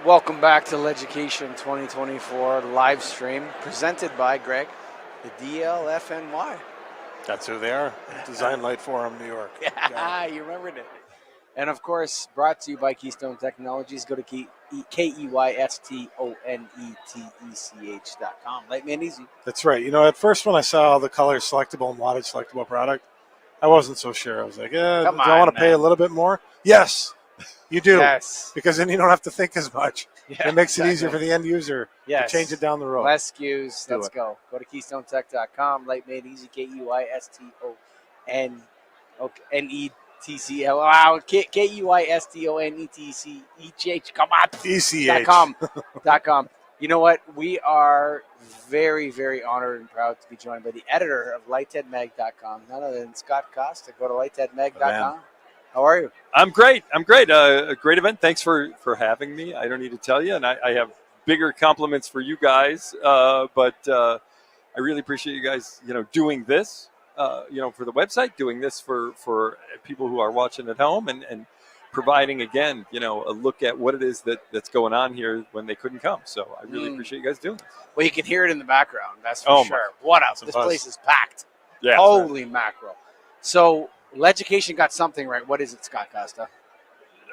Welcome back to LEDucation 2024 live stream presented by Greg, the DLFNY. That's who they are. Design Light Forum, New York. Yeah, you remembered it. And of course, brought to you by Keystone Technologies. Go to KEYSTONETECH.com. Light man easy. That's right. You know, at first when I saw the color selectable and wattage selectable product, I wasn't so sure. I was like, do I want to pay a little bit more? Yes, you do. Yes. Because then you don't have to think as much. Yeah, it makes it easier for the end user to change it down the road. Less SKUs. Let's go. Go to KeystoneTech.com. Light made easy. KEYSTONETCH. Wow. KEYSTONETCH. Come on. ECH.com. You know what? We are very, very honored and proud to be joined by the editor of LightedMag.com, none other than Scott Costa. Go to LightedMag.com. How are you? I'm great. A great event. Thanks for having me. I don't need to tell you, and I have bigger compliments for you guys, but I really appreciate you guys, doing this, for the website, doing this for people who are watching at home, and providing, again, a look at what it is that's going on here when they couldn't come. So I really appreciate you guys doing this. Well, you can hear it in the background, that's for sure. What else? This place is packed. Yeah. Holy mackerel. So LEDucation got something right. What is it, Scott Costa?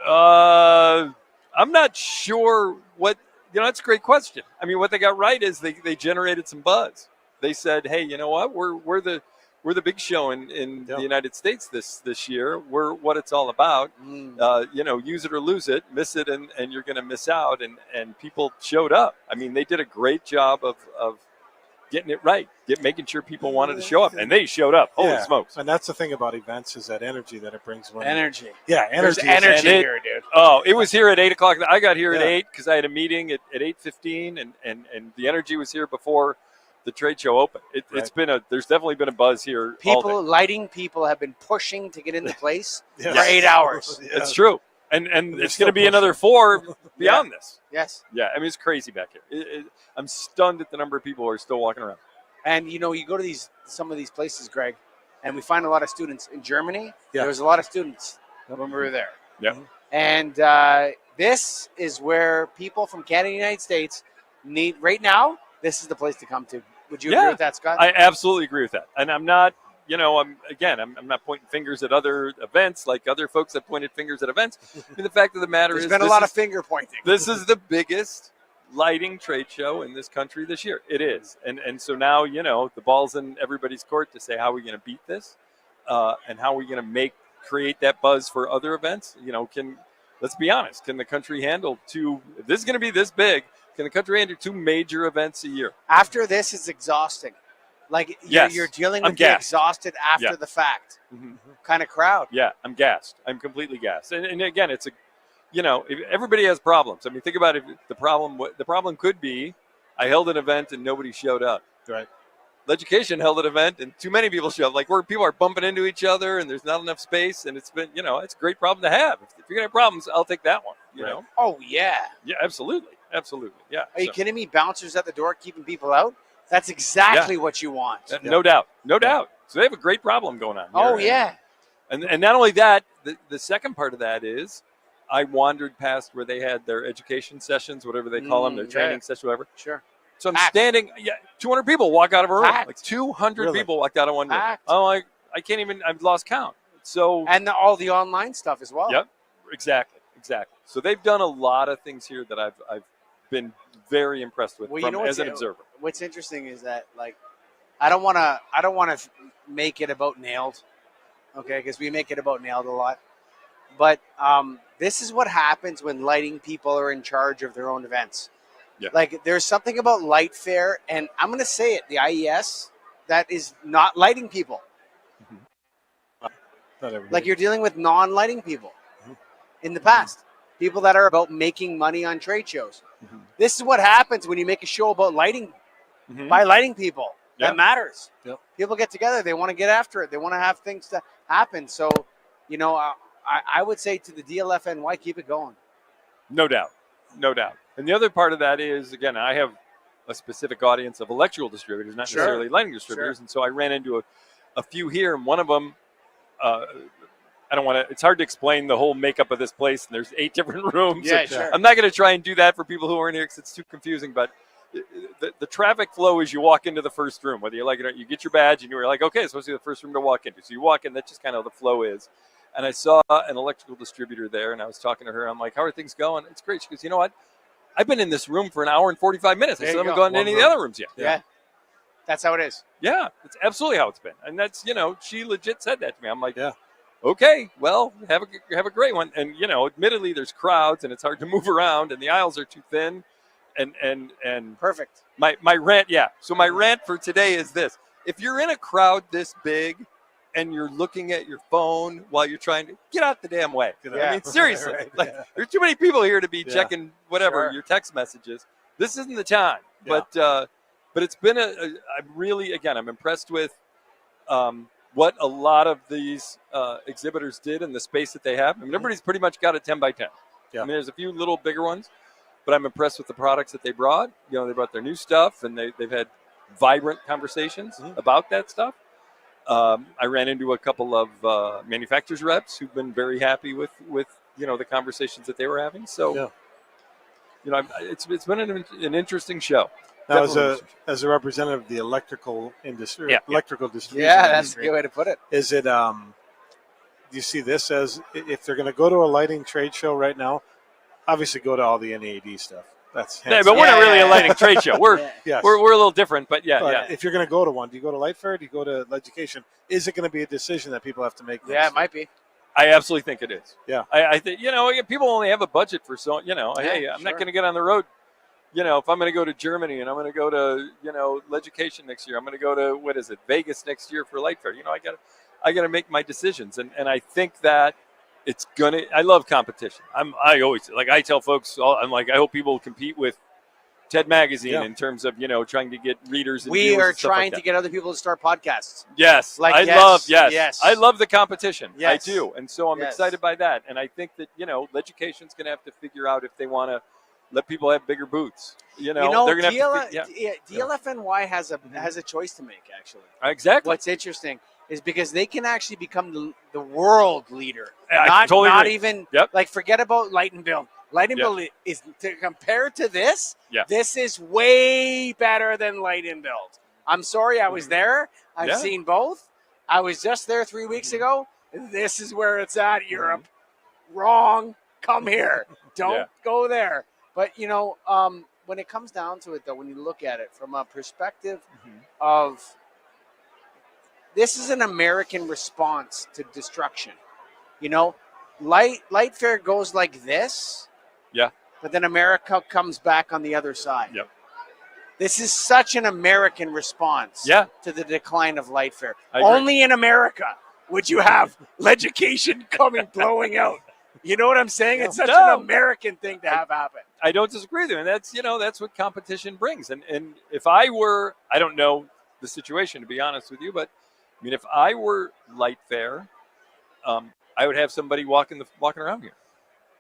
I'm not sure what, that's a great question. I mean, what they got right is they generated some buzz. They said, hey, you know what? We're the big show in the United States this year. We're what it's all about. Use it or lose it, miss it, and you're going to miss out. And people showed up. I mean, they did a great job of getting it right, making sure people wanted to show up, and they showed up. Holy smokes! And that's the thing about events is that energy that it brings. Energy. Yeah, energy. There's energy here, dude. Oh, it was here at 8 o'clock. I got here at 8 because I had a meeting at 8:15, and the energy was here before the trade show opened. It's been there's definitely been a buzz here. Lighting people have been pushing to get into place for 8 hours. It's true. And it's going to be another 4 beyond this. Yes. Yeah, I mean, it's crazy back here. I'm stunned at the number of people who are still walking around. And, you go to some of these places, Greg, and we find a lot of students. In Germany, there was a lot of students when we were there. Yeah. And this is where people from Canada and the United States need, right now, this is the place to come to. Would you agree with that, Scott? I absolutely agree with that. And I'm not, I'm not pointing fingers at other events like other folks that pointed fingers at events. I mean, the fact of the matter There's is been a lot of finger pointing. This is the biggest lighting trade show in this country this year. It is. And so now, the ball's in everybody's court to say, how are we going to beat this? And how are we going to create that buzz for other events? Let's be honest, can the country handle if this is going to be this big, can the country handle 2 major events a year? After this, it's exhausting. Like, you're dealing with the exhausted after the fact kind of crowd. Yeah, I'm gassed. I'm completely gassed. And again, it's everybody has problems. I mean, think about it. The problem could be I held an event and nobody showed up. Right. LEDucation held an event and too many people showed up. Like, where people are bumping into each other and there's not enough space. And it's been, it's a great problem to have. If you're going to have problems, I'll take that one, you know? Oh, yeah. Yeah, absolutely. Absolutely. Yeah. Are you kidding me? Bouncers at the door keeping people out? That's exactly what you want. No doubt. No doubt. So they have a great problem going on here. Oh, yeah. And not only that, the second part of that is I wandered past where they had their education sessions, whatever they call them, their training session, whatever. Sure. So I'm standing, 200 people walk out of a room. Packed. Like 200 people walked out of one room. Packed. I'm like, I can't even, I've lost count. So and all the online stuff as well. Yep, exactly. So they've done a lot of things here that I've been very impressed with as an observer. What's interesting is that, like, I don't want to make it about nailed, okay? Because we make it about nailed a lot. But this is what happens when lighting people are in charge of their own events. Yeah. Like, there's something about light fair, and I'm going to say it, the IES, that is not lighting people. Like, you're dealing with non-lighting people in the past. People that are about making money on trade shows. This is what happens when you make a show about lighting by lighting people. That matters. Yep. People get together. They want to get after it. They want to have things to happen. So, I would say to the DLFNY, keep it going. No doubt. And the other part of that is, again, I have a specific audience of electrical distributors, not necessarily lighting distributors. And so I ran into a few here, and one of them, I don't want to. It's hard to explain the whole makeup of this place, and there's 8 different rooms. Yeah, sure. I'm not going to try and do that for people who aren't here because it's too confusing. But the traffic flow as you walk into the first room, whether you like it or not, you get your badge and you're like, okay, it's supposed to be the first room to walk into. So you walk in, that's just kind of the flow is. And I saw an electrical distributor there, and I was talking to her. I'm like, how are things going? It's great. She goes, you know what? I've been in this room for an hour and 45 minutes. I still haven't gone to any of the other rooms yet. Yeah. That's how it is. Yeah, it's absolutely how it's been. And that's, she legit said that to me. I'm like, yeah. Okay, well, have a great one. And, admittedly, there's crowds, and it's hard to move around, and the aisles are too thin. And perfect. My rant, yeah. So my rant for today is this. If you're in a crowd this big and you're looking at your phone while you're trying to get out the damn way. Yeah. I mean, seriously. Right, There's too many people here to be Yeah. checking whatever, Sure. your text messages. This isn't the time. Yeah. But it's been I'm impressed with what a lot of these exhibitors did in the space that they have. I mean, everybody's pretty much got a 10 by 10. Yeah. I mean, there's a few little bigger ones, but I'm impressed with the products that they brought. They brought their new stuff, and they've had vibrant conversations about that stuff. I ran into a couple of manufacturers reps who've been very happy with the conversations that they were having. So, it's been an interesting show. Now, as a representative of the electrical industry, electrical distribution Yeah, that's industry, a good way to put it. is it? Do you see this as if they're going to go to a lighting trade show right now? Obviously, go to all the NAD stuff. That's Yeah, but we're not really a lighting trade show. We're yes. we're a little different, but yeah. If you're going to go to one, do you go to Light Fair? Do you go to LEDucation? Is it going to be a decision that people have to make? Yeah, it might be. I absolutely think it is. Yeah. I think people only have a budget for hey, I'm not going to get on the road. If I'm going to go to Germany and I'm going to go to LEDucation next year, I'm going to go to Vegas next year for Light Fair. I got to make my decisions, and I think that it's gonna. I love competition. I always I tell folks. I'm like, I hope people compete with TED Magazine in terms of trying to get readers. And we viewers are and stuff trying like to that. get other people to start podcasts. Yes, I love the competition. Yes. I do, and so I'm excited by that. And I think that LEDucation's going to have to figure out if they want to let people have bigger booths. They're going to have to. DLFNY has a choice to make. Actually, Exactly. what's interesting is because they can actually become the world leader. I totally agree. Even Yep. forget about Light and Build. Light and Build is compared to this. Yeah. This is way better than Light and Build. I'm sorry, I was there. I've seen both. I was just there 3 weeks ago. This is where it's at. Europe. Wrong. Come here. Don't go there. But when it comes down to it, though, when you look at it from a perspective of this is an American response to destruction. Light Fair goes like this. Yeah. But then America comes back on the other side. Yep. This is such an American response to the decline of Light Fair. Only in America would you have LEDucation blowing out. You know what I'm saying? It's such an American thing to have happen. I don't disagree with you. And that's what competition brings. And if I don't know the situation, to be honest with you, but I mean, if I were Light Fair, I would have somebody walking around here.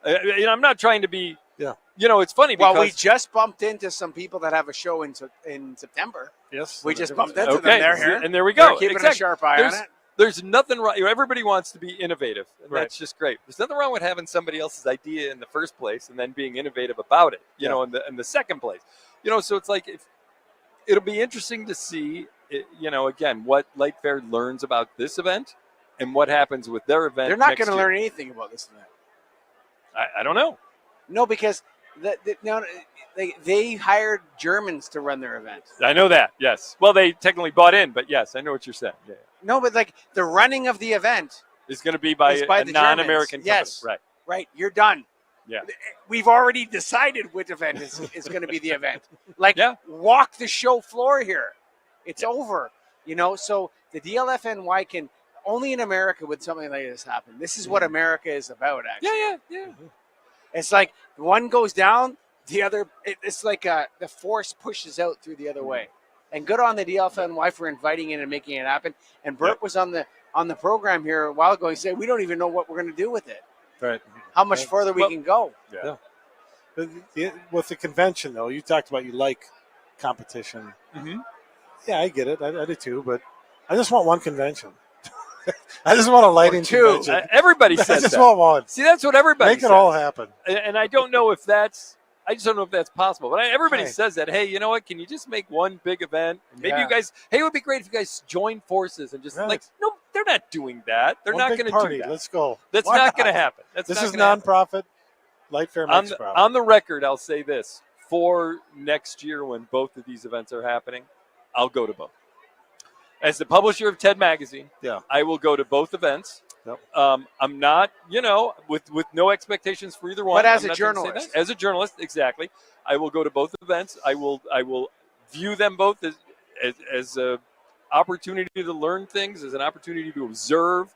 I'm not trying to be. Yeah. It's funny because we just bumped into some people that have a show in September. Yes. We just bumped into them. They're here, and there we go. They're keeping a sharp eye on it. There's nothing wrong. Everybody wants to be innovative, and that's just great. There's nothing wrong with having somebody else's idea in the first place and then being innovative about it. In the second place. So it's like it'll be interesting to see. Again, what Light Fair learns about this event and what happens with their event. They're not going to learn anything about this event. I don't know. No, because they hired Germans to run their event. I know that, yes. Well, they technically bought in, but yes, I know what you're saying. Yeah. No, but the running of the event is going to be by a non-American company. Yes, right. You're done. Yeah. We've already decided which event is going to be the event. Walk the show floor here. It's over. So the DLFNY can only in America would something like this happen. This is what America is about, actually. Yeah. It's like one goes down, the other. It's like the force pushes out through the other way. And good on the DLFNY for inviting it and making it happen. And Bert was on the program here a while ago. He said we don't even know what we're going to do with it. Right. How much further we can go. Yeah. With the convention, though, you talked about you like competition. Mm-hmm. Yeah, I get it. I do too. But I just want one convention. I just want a lighting two. convention. Everybody I says just that. want one. See, that's what everybody Make says. it all happen. And I don't know if that's. I just don't know if that's possible. But everybody Hey. says that. Hey, you know what? Can you just make one big event? Maybe Yeah. you guys. Hey, it would be great if you guys join forces and just Right. like. No, they're not doing that. They're One not big going to party. do that. Let's go. That's Why not going to happen. That's This not is gonna happen. nonprofit. Light Fair makes profit. On the record, I'll say this: for next year, when both of these events are happening, I'll go to both. As the publisher of TED Magazine, Yeah. I will go to both events. Yep. I'm not, with no expectations for either one. But as I'm a not gonna say journalist. that. As a journalist, exactly, I will go to both events. I will view them both as a opportunity to learn things, as an opportunity to observe.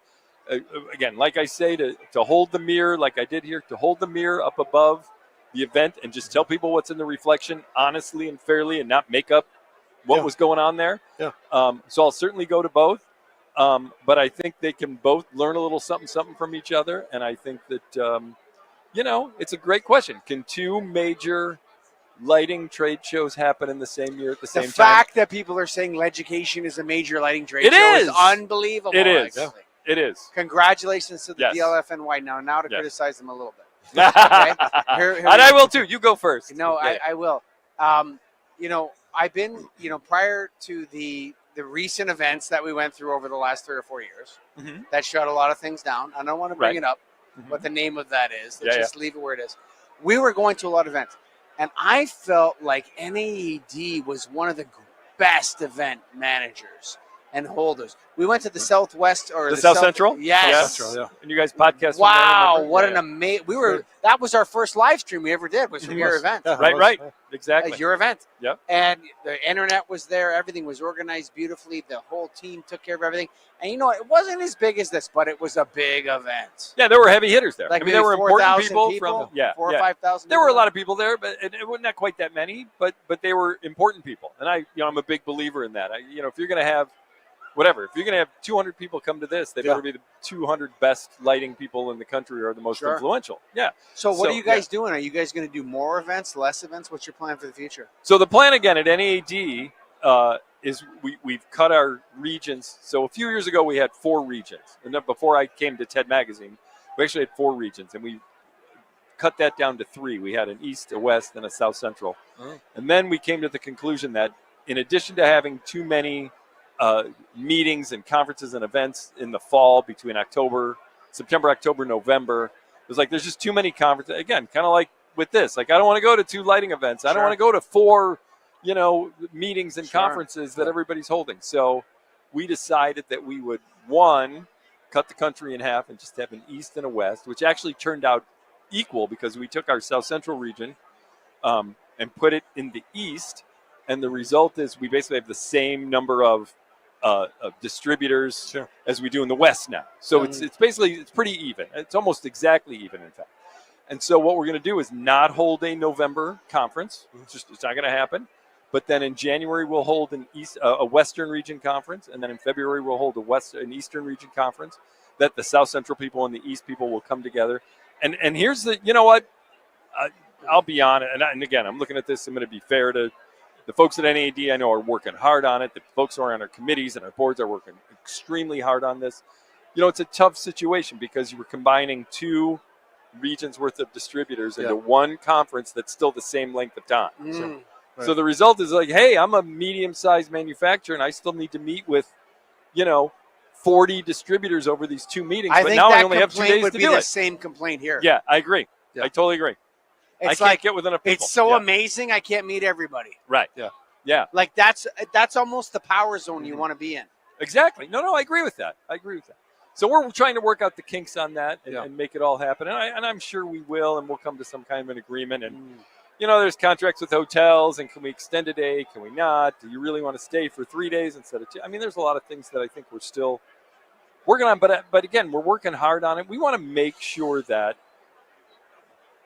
Again, like I say, to hold the mirror, like I did here, to hold the mirror up above the event and just tell people what's in the reflection honestly and fairly, and not make up what was going on there. Yeah. So I'll certainly go to both. But I think they can both learn a little something from each other. And I think that, it's a great question. Can two major lighting trade shows happen in the same year at the same The time? fact that people are saying LEDucation is a major lighting trade It show is. is unbelievable. It is. Actually. It is. Congratulations to the Yes. DLFNY. Now to Yes. criticize them a little bit. Here we and I go. will too. You go first. No, Yeah. I will. I've been, prior to the recent events that we went through over the last 3 or 4 years Mhm. that shut a lot of things down. I don't want to bring Right. it up, Mhm. what the name of that is. Let's Yeah, just leave it where it is. We were going to a lot of events, and I felt like NAED was one of the best event managers and holders. We went to the Southwest or The South Central? Yes. South Central, yeah. And you guys podcast from there, Wow, remember? what Yeah, an amazing! That was our first live stream we ever did. Was from It your was. event. Yeah, it Right, was. right. Yeah. Exactly. Your event. Yep. And the internet was there. Everything was organized beautifully. The whole team took care of everything. And it wasn't as big as this, but it was a big event. Yeah, there were heavy hitters there. Like there were important 4,000 people, people, from 4,000 or 5,000. There were a lot of people there, but it wasn't not quite that many. But they were important people, and I'm a big believer in that. If you're going to have if you're going to have 200 people come to this, they better be the 200 best lighting people in the country or the most influential. Yeah. So what are you guys doing? Are you guys going to do more events, less events? What's your plan for the future? So the plan again at NAAD is we've cut our regions. So a few years ago we had 4 regions, and then before I came to TED Magazine, we actually had 4 regions, and we cut that down to 3. We had an East, a West, and a South Central. Oh. And then we came to the conclusion that in addition to having too many meetings and conferences and events in the fall between September, October, November, it was like there's just too many conferences. Again, kind of like with this. Like I don't want to go to 2 lighting events. I don't want to go to 4, meetings and conferences that everybody's holding. So we decided that we would, 1, cut the country in half and just have an East and a West, which actually turned out equal because we took our South Central region and put it in the East. And the result is we basically have the same number of distributors as we do in the West now. So it's pretty even. It's almost exactly even, in fact. And so what we're going to do is not hold a November conference. It's not going to happen. But then in January we'll hold a Western region conference, and then in February we'll hold an Eastern region conference. That the South Central people and the East people will come together. And here's the, I'll be honest. And again, I'm looking at this. I'm going to be fair to the folks at NAD. I know are working hard on it. The folks who are on our committees and our boards are working extremely hard on this. It's a tough situation because you were combining 2 regions worth of distributors into one conference that's still the same length of time. So the result is like, hey, I'm a medium-sized manufacturer and I still need to meet with, 40 distributors over these 2 meetings. I but think now that I only have 2 days would to be do the it. same complaint here. Yeah, I agree. Yeah. I totally agree. It's I can't get with enough people. It's so amazing. I can't meet everybody. Right. Yeah. Like that's almost the power zone you want to be in. Exactly. No, I agree with that. So we're trying to work out the kinks on that and make it all happen. And I'm sure we will, and we'll come to some kind of an agreement. And, there's contracts with hotels, and can we extend a day? Can we not? Do you really want to stay for 3 days instead of 2? I mean, there's a lot of things that I think we're still working on. But again, we're working hard on it. We want to make sure that,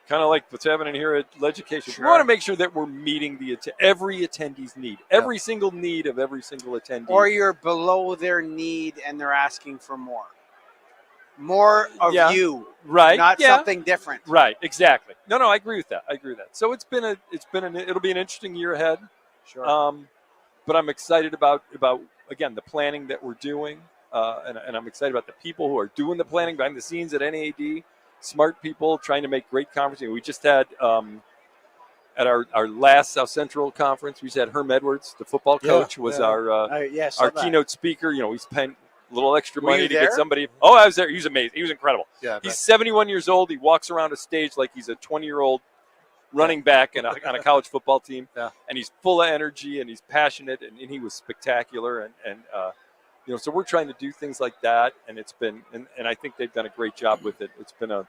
kind of like what's happening here at LEDucation, we want to make sure that we're meeting every attendee's need, every single need of every single attendee. Or you're below their need and they're asking for more. More of you, right? Not something different, right? Exactly. No, I agree with that. So it'll be an interesting year ahead. Sure. But I'm excited about again the planning that we're doing. and I'm excited about the people who are doing the planning behind the scenes at NAD. Smart people trying to make great conferences. We just had at our last South Central conference, we just had Herm Edwards, the football coach, was our keynote speaker. You know, we spent a little extra money to get somebody. Oh, I was there. He was amazing. He was incredible. Yeah, he's 71 years old. He walks around a stage like he's a 20-year-old running back on a college football team. Yeah. And he's full of energy and he's passionate and he was spectacular. And you know, so we're trying to do things like that. And it's been, and I think they've done a great job with it. It's been a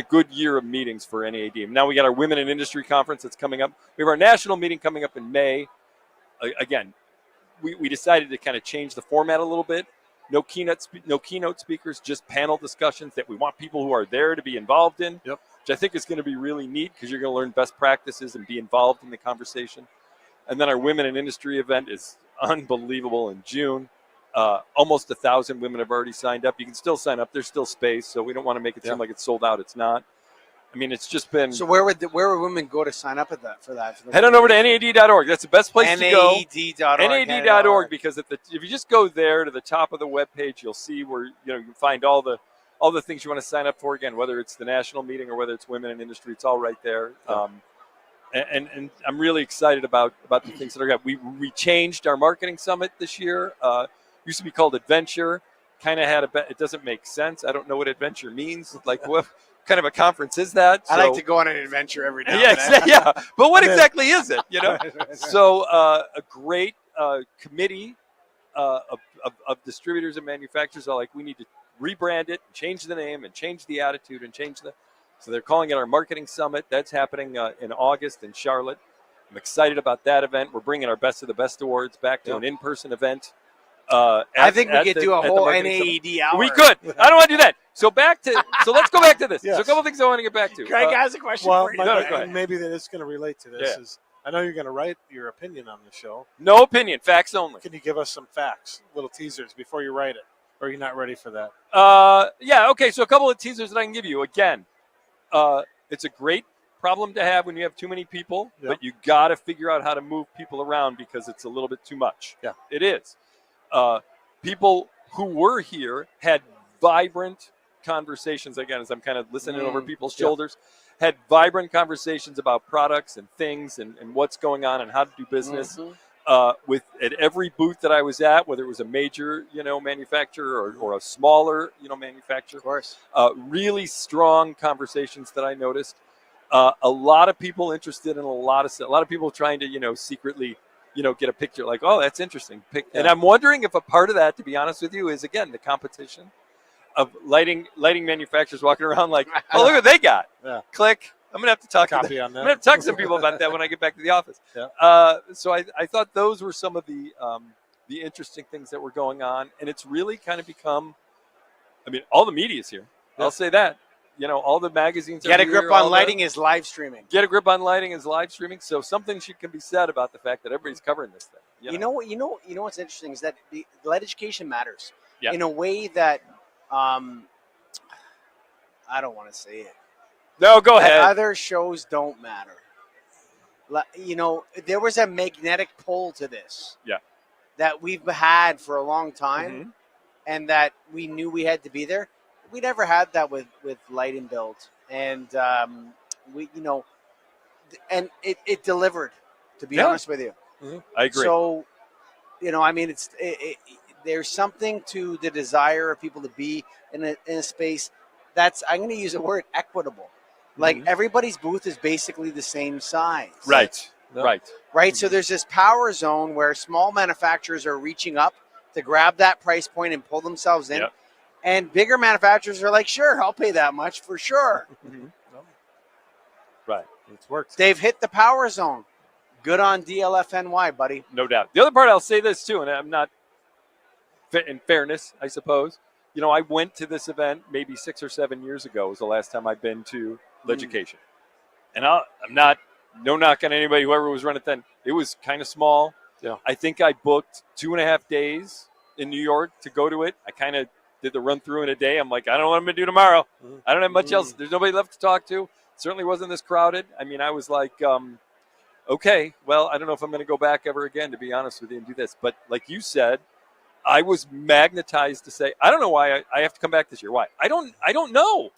good year of meetings for NAD. Now we got our Women in Industry Conference that's coming up. We have our national meeting coming up in May. Again, we decided to kind of change the format a little bit. No keynote speakers, just panel discussions that we want people who are there to be involved in, which I think is going to be really neat because you're going to learn best practices and be involved in the conversation. And then our Women in Industry event is unbelievable in June. Almost 1,000 women have already signed up. You can still sign up. There's still space, so we don't want to make it seem like it's sold out. It's not. I mean, it's just been. So where would women go to sign up for that? Head on over to NAD.org. That's the best place to go. NAD.org. NAD.org, because if you just go there to the top of the webpage, you'll see where you can find all the things you want to sign up for. Again, whether it's the national meeting or whether it's Women in Industry, it's all right there. And I'm really excited about the things that are good. We changed our marketing summit this year. Used to be called Adventure. Kind of had it doesn't make sense. I don't know what adventure means. Like what kind of a conference is that? I like to go on an adventure every day. Yeah. But what exactly is it? You know. So a great committee of distributors and manufacturers are like, we need to rebrand it, change the name, and change the attitude, and change the. So they're calling it our marketing summit. That's happening in August in Charlotte. I'm excited about that event. We're bringing our Best of the Best awards back to an in-person event. I think we could do a whole NAED hour. We could. I don't want to do that. So let's go back to this. Yes. So a couple of things I want to get back to. Greg has a question for you. Go ahead. Maybe that it's going to relate to this. Is I know you're going to write your opinion on the show. No opinion, facts only. Can you give us some facts, little teasers before you write it? Or are you not ready for that? Okay. So a couple of teasers that I can give you. Again, it's a great problem to have when you have too many people, but you got to figure out how to move people around because it's a little bit too much. Yeah, it is. People who were here had vibrant conversations. Again, as I'm kind of listening over people's shoulders, had vibrant conversations about products and things and what's going on and how to do business. With at every booth that I was at, whether it was a major, manufacturer or a smaller, manufacturer, of course, really strong conversations that I noticed. A lot of people interested in a lot of people trying to, secretly, get a picture like, oh, that's interesting. And I'm wondering if a part of that, to be honest with you, is again the competition of lighting manufacturers walking around like, oh, look what they got. Yeah. Click. I'm gonna have to talk. I'm gonna have to talk to some people about that when I get back to the office. Yeah. So I thought those were some of the interesting things that were going on, and it's really kind of become. I mean, all the media's here. Yeah. I'll say that. All the magazines. Get a grip on lighting is live streaming. Get a grip on lighting is live streaming. So something can be said about the fact that everybody's covering this thing. You know what's interesting is that the light education matters in a way that I don't want to say it. No, go ahead. Other shows don't matter. There was a magnetic pull to this. Yeah. That we've had for a long time, and that we knew we had to be there. We never had that with Light and Build, and and it delivered. To be honest with you, I agree. So, there's something to the desire of people to be in a space that's, I'm going to use the word, equitable. Like everybody's booth is basically the same size. Right. So there's this power zone where small manufacturers are reaching up to grab that price point and pull themselves in. Yep. And bigger manufacturers are like, sure, I'll pay that much for sure. Right. It's worked. They've hit the power zone. Good on DLFNY, buddy. No doubt. The other part, I'll say this too, and I'm not, in fairness, I suppose. I went to this event maybe 6 or 7 years ago was the last time I've been to LEDucation. And I'm not, no knock on anybody, whoever was running it then. It was kind of small. Yeah. I think I booked 2.5 days in New York to go to it. I kind of did the run through in a day. I'm like, I don't know what I'm going to do tomorrow. I don't have much else. There's nobody left to talk to. Certainly wasn't this crowded. I mean, I was like, okay, well, I don't know if I'm going to go back ever again, to be honest with you, and do this. But like you said, I was magnetized to say, I don't know why I have to come back this year. Why? I don't know.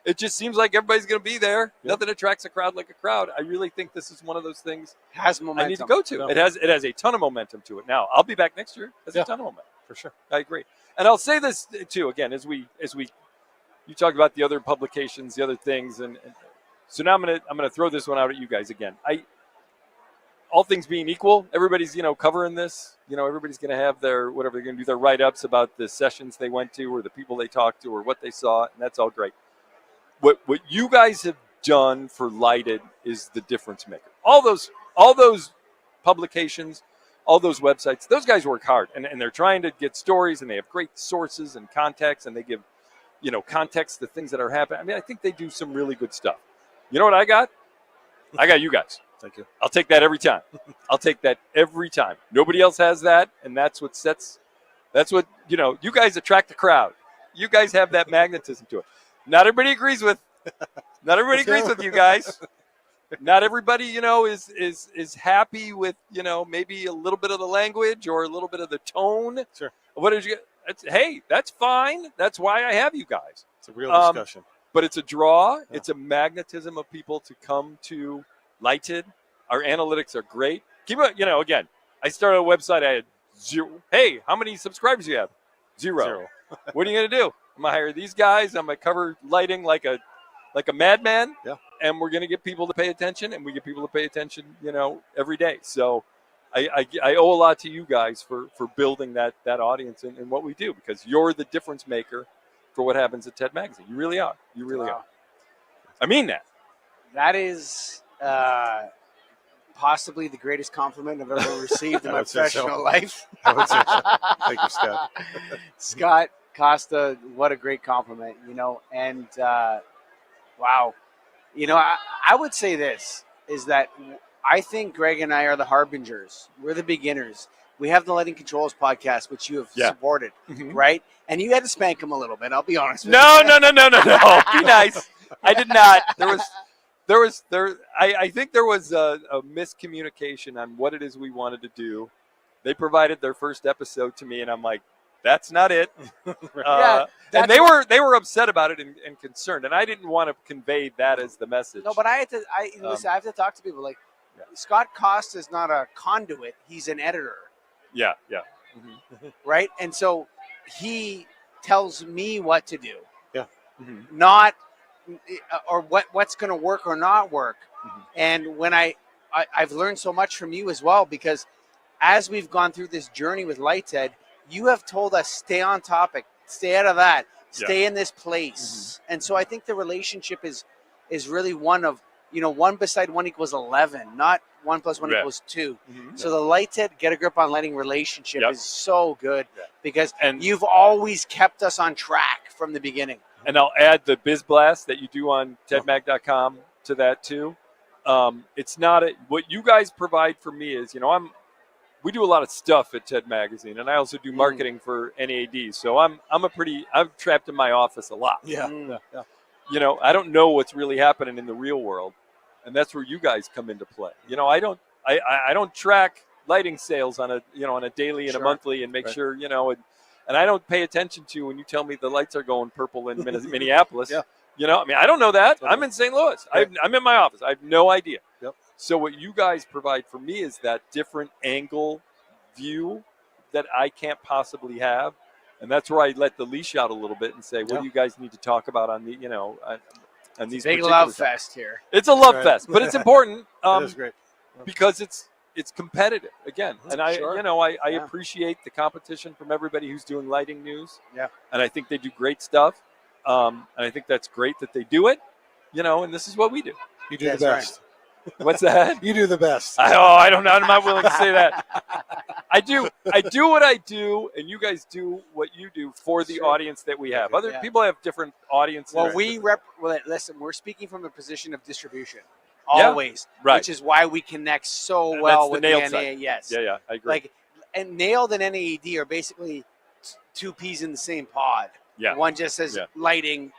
It just seems like everybody's going to be there. Yep. Nothing attracts a crowd like a crowd. I really think this is one of those things has momentum. I need to go to. It has a ton of momentum to it. Now, I'll be back next year. It has a ton of momentum. For sure. I agree. And I'll say this too, again, as we you talked about the other publications, the other things, and so now I'm gonna throw this one out at you guys again. All things being equal, everybody's covering this. Everybody's going to have their whatever they're going to do, their write-ups about the sessions they went to or the people they talked to or what they saw, and that's all great. What you guys have done for Lighted is the difference maker. All those publications, all those websites, those guys work hard, and they're trying to get stories, and they have great sources and context, and they give context to things that are happening. I mean, I think they do some really good stuff. You know what I got? I got you guys. Thank you. I'll take that every time. Nobody else has that, and that's what you guys attract the crowd. You guys have that magnetism to it. Not everybody agrees with you guys. Not everybody, is happy with, maybe a little bit of the language or a little bit of the tone. Sure. What did you get? Hey, that's fine. That's why I have you guys. It's a real discussion. But it's a draw. Yeah. It's a magnetism of people to come to Lighted. Our analytics are great. Keep it, again, I started a website. I had 0. Hey, how many subscribers do you have? 0. What are you going to do? I'm going to hire these guys. I'm going to cover lighting like a madman. Yeah. And we're going to get people to pay attention, and we get people to pay attention, every day. So I owe a lot to you guys for building that audience and what we do, because you're the difference maker for what happens at TED Magazine. You really are. You really are. I mean that. That is possibly the greatest compliment I've ever received in my professional life. I would say so. Thank you, Scott. Scott, Costa, what a great compliment, and wow. I would say this, is that I think Greg and I are the harbingers. We're the beginners. We have the Lighting Controls podcast, which you have supported, right? And you had to spank him a little bit, I'll be honest with you. No. Be nice. I did not. I think there was a miscommunication on what it is we wanted to do. They provided their first episode to me, and I'm like, that's not it. And they were upset about it and concerned, and I didn't want to convey that as the message. No, but I have to talk to people. Like, Scott Costa is not a conduit; he's an editor. Yeah. Right, and so he tells me what to do. Yeah. Not or what's going to work or not work. And when I've learned so much from you as well, because as we've gone through this journey with LightEd, you have told us, stay on topic, stay out of that, stay in this place. And so I think the relationship is really one of, 1 beside 1 equals 11, not 1 plus 1 equals 2. So the LightEd Get a Grip on Lighting relationship is so good because you've always kept us on track from the beginning. And I'll add the Biz Blast that you do on tedmag.com to that too. It's not what you guys provide for me is, we do a lot of stuff at TED Magazine, and I also do marketing for NAD. So I'm trapped in my office a lot. I don't know what's really happening in the real world, and that's where you guys come into play. I don't track lighting sales on a daily and a monthly and make sure, and I don't pay attention to when you tell me the lights are going purple in Minneapolis. I don't know that. I'm in St. Louis. I'm in my office. I have no idea. So what you guys provide for me is that different angle view that I can't possibly have. And that's where I let the leash out a little bit and say, what do you guys need to talk about on the, on these big love fest here. It's a love fest, but it's important. It is great. Because it's competitive again. And I appreciate the competition from everybody who's doing lighting news. And I think they do great stuff. And I think that's great that they do it, and this is what we do. You do the best. Right. What's that? You do the best. I don't know. I'm not willing to say that. I do what I do, and you guys do what you do for the audience that we have. Other people have different audiences. Well, listen, we're speaking from a position of distribution. Always. Which is why we connect so well with the NAD. Yes. Yeah, I agree. And Nailed and NAD are basically two peas in the same pod. Yeah. One just says lighting,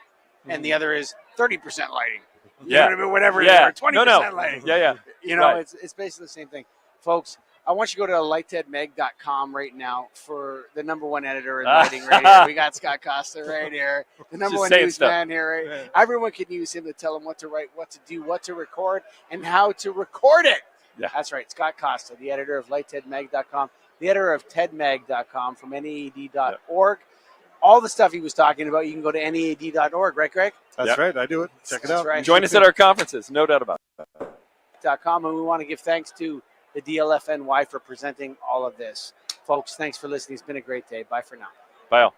and the other is 30% lighting. You know what I mean? Whatever it is, or 20% lighting. Yeah. It's basically the same thing. Folks, I want you to go to lightheadmeg.com right now for the number one editor in lighting right here. We got Scott Costa right here, the number one newsman here. Right? Everyone can use him to tell them what to write, what to do, what to record, and how to record it. Yeah. That's right. Scott Costa, the editor of lightheadmeg.com, the editor of tedmeg.com from nead.org. Yep. All the stuff he was talking about, you can go to nead.org, right, Greg? That's right. I do it. Check it out. Right. Join us at our conferences. No doubt about it. .com, and we want to give thanks to the DLFNY for presenting all of this. Folks, thanks for listening. It's been a great day. Bye for now. Bye all.